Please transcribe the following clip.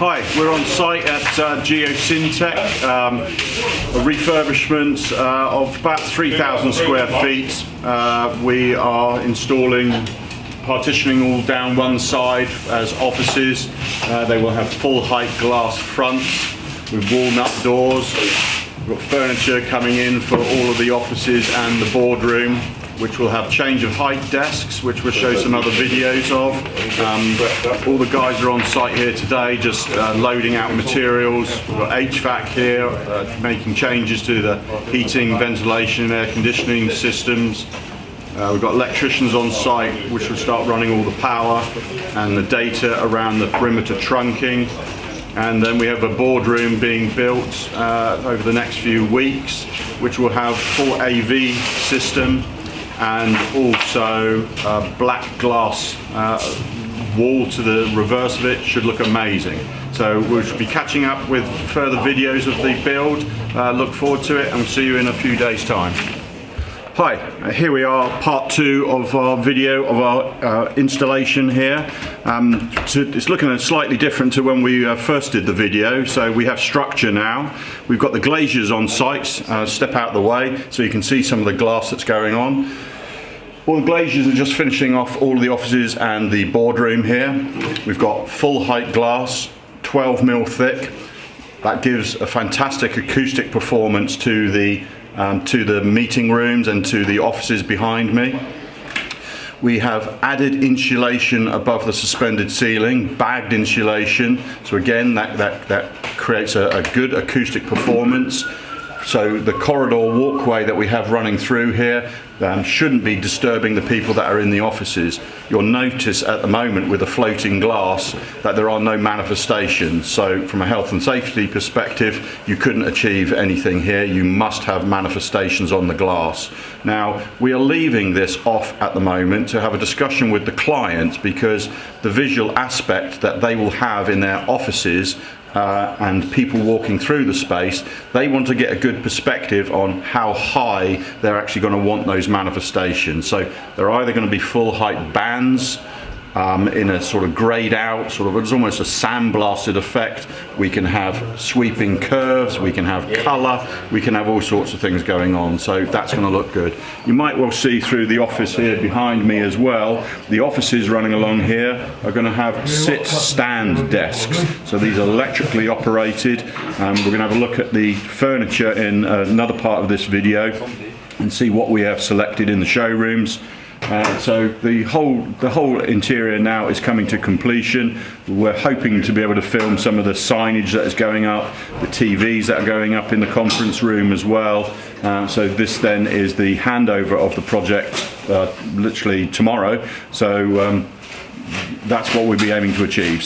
Hi, we're on site at Geosyntec, a refurbishment of about 3,000 square feet. We are installing partitioning all down one side as offices. They will have full height glass fronts with walnut doors. We've got furniture coming in for all of the offices and the boardroom, which will have change of height desks, which we'll show some other videos of. All the guys are on site here today, just loading out materials. We've got HVAC here, making changes to the heating, ventilation, and air conditioning systems. We've got electricians on site, which will start running all the power and the data around the perimeter trunking. And then we have a boardroom being built over the next few weeks, which will have full AV system, and also a black glass wall to the reverse of it. Should look amazing. So we'll be catching up with further videos of the build. Look forward to it, and we'll see you in a few days' time. Hi, here we are, part 2 of our video of our installation here. It's looking slightly different to when we first did the video. So we have structure now. We've got the glaziers on site. Step out of the way so you can see some of the glass that's going on. All the glaziers are just finishing off all of the offices and the boardroom here. We've got full height glass, 12mm thick. That gives a fantastic acoustic performance to the meeting rooms and to the offices behind me. We have added insulation above the suspended ceiling, bagged insulation. So again, that creates a good acoustic performance. So the corridor walkway that we have running through here shouldn't be disturbing the people that are in the offices. You'll notice at the moment with the floating glass that there are no manifestations. So from a health and safety perspective, you couldn't achieve anything here. You must have manifestations on the glass. Now, we are leaving this off at the moment to have a discussion with the client, because the visual aspect that they will have in their offices and people walking through the space, they want to get a good perspective on how high they're actually going to want those manifestations. So they're either going to be full height bands in a sort of grayed out, it's almost a sandblasted effect. We can have sweeping curves, we can have colour, we can have all sorts of things going on, so that's going to look good. You might well see through the office here behind me as well, the offices running along here are going to have sit-stand desks. So these are electrically operated. We're going to have a look at the furniture in another part of this video and see what we have selected in the showrooms. So the whole interior now is coming to completion. We're hoping to be able to film some of the signage that is going up, the TVs that are going up in the conference room as well. So this then is the handover of the project literally tomorrow. So that's what we'll be aiming to achieve.